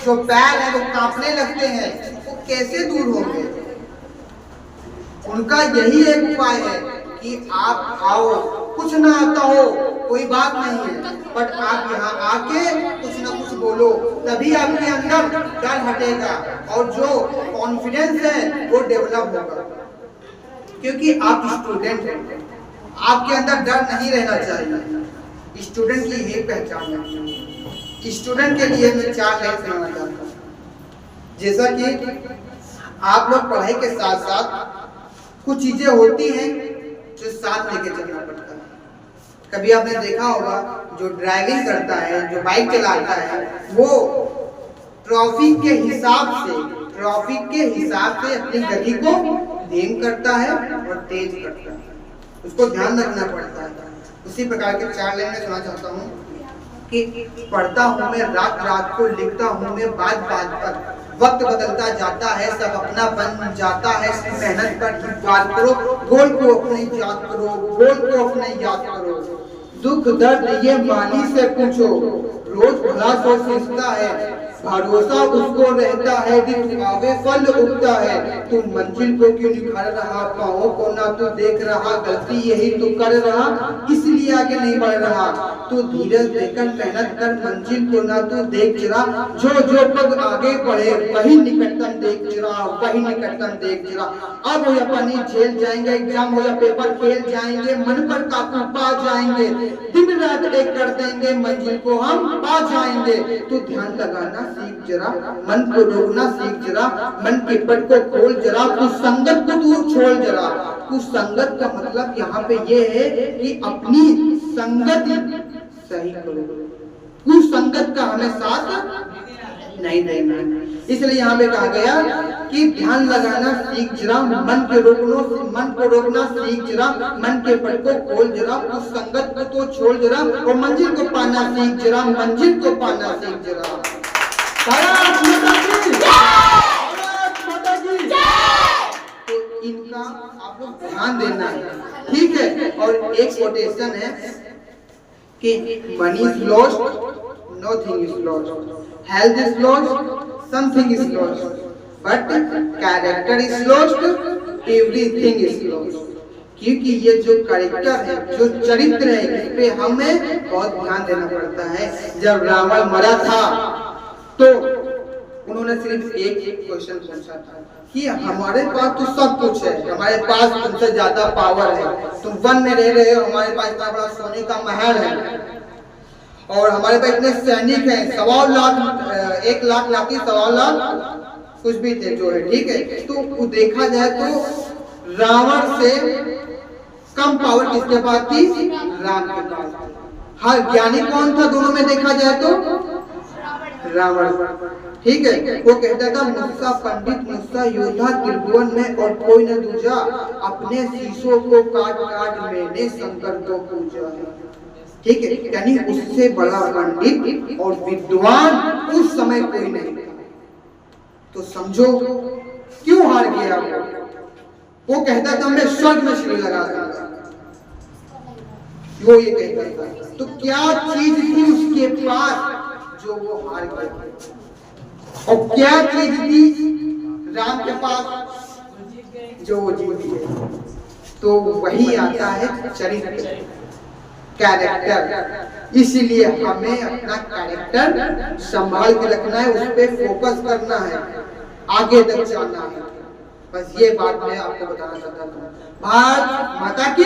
जो पैर है वो कांपने लगते हैं, वो कैसे दूर होंगे? उनका यही एक उपाय है कि आप आओ, कुछ ना आता हो कोई बात नहीं है, बट आप यहाँ आके कुछ ना कुछ बोलो, तभी आपके अंदर डर हटेगा और जो कॉन्फिडेंस है वो डेवलप होगा। क्योंकि आप स्टूडेंट हैं, आपके अंदर डर नहीं रहना चाहिए। स्टूडेंट की यही पहचान है। स्टूडेंट के लिए मैं 4 लाइन सुनाना चाहता हूँ। जैसा कि आप लोग पढ़ाई के साथ साथ कुछ चीजें होती हैं जो साथ लेके चलना पड़ता है। कभी आपने देखा होगा जो ड्राइविंग करता है, जो बाइक चलाता है, वो ट्रैफिक के हिसाब से अपनी गति को धीम करता है और तेज करता है, उसको ध्यान रखना पड़ता है। उसी प्रकार के 4 लाइन में सुना चाहता हूँ कि पढ़ता हूँ मैं रात रात को, लिखता हूँ मैं बात बात पर, वक्त बदलता जाता है सब अपना बन जाता है, मेहनत पर बात करो, गोल को अपने याद करो, गोल को अपने याद करो, दुख दर्द ये माली से पूछो, रोज भला सो सीखता है, भरोसा उसको रहता है, दिन आवे फल उगता है, तू मंजिल को क्यों निखार रहा, पाँव को ना तू देख रहा, गलती यही तू कर रहा, इसलिए आगे नहीं बढ़ रहा, तू धीरज देकर मेहनत कर, मंजिल को ना तू देख जरा, जो जो पग आगे बढ़े वही निकटतम देख जरा, वही निकटतम देख जरा। अब हो या पानी झेल जाएंगे, एग्जाम हो या पेपर फेल जाएंगे, मन पर काबू पा जाएंगे, दिन रात एक कर देंगे, मंजिल को हम पा जाएंगे, तू ध्यान लगाना सीख जरा, मन को रोकना सीख जरा, मन के पट को खोल जरा, कुछ संगत को दूर छोड़ जरा। कुछ संगत का मतलब यहाँ पे ये है कि अपनी संगति सही करो, कुछ संगत का हमें साथ नहीं देना। इसलिए यहाँ पे कहा गया कि ध्यान लगाना सीख जरा, मन को रोकना सीख जरा, मन के पट को खोल जरा, कुछ संगत को तो छोड़ जरा, और मंजिल को पाना सीख जरा, मंजिल को पाना सीख जरा। भारत माता की जय! भारत माता की जय! तो इनका आप लोग ध्यान देना है, ठीक है। और एक कोटेशन है कि money is lost, nothing is lost, health is lost, something is lost, but character is lost, everything is lost. क्योंकि ये जो कैरेक्टर है, जो चरित्र है, इस पे हमें बहुत ध्यान देना पड़ता है। जब रावण मरा था तो उन्होंने सिर्फ एक क्वेश्चन पूछा था कि हमारे पास तो सब कुछ है, हमारे पास तुमसे ज्यादा पावर है, तुम वन में रह रहे हो, हमारे पास इतना बड़ा सोने का महल है और हमारे पास इतने सैनिक हैं, 1.25 लाख, 1 लाख लाठी 1.25 लाख कुछ भी थे जो है, ठीक है। तो देखा जाए तो रावण से कम पावर किसके पास थी? राम के पास। हर ज्ञानी कौन था दोनों में देखा जाए तो? रावण, ठीक है। वो कहता था मुझसा पंडित मुझसा योद्धा त्रिभुवन में और कोई न दूजा, अपने शीशों को काट काट मैंने शंकर को पूजा है, ठीक है। यानी उससे बड़ा पंडित और विद्वान उस समय कोई नहीं था। तो समझो क्यों हार गया वो कहता था मैं स्वर्ग में श्री लगा दूंगा, वो ये कहता था। तो क्या चीज थी उसके पास जो वो हार गया, और क्या चीज थी राम के पास जो वो जीत गए? तो वही आता है चरित्र, कैरेक्टर। इसीलिए हमें अपना कैरेक्टर संभाल के रखना है, उस पर फोकस करना है, आगे तक जाना है। बस ये बात मैं आपको बताना चाहता था। भारत माता की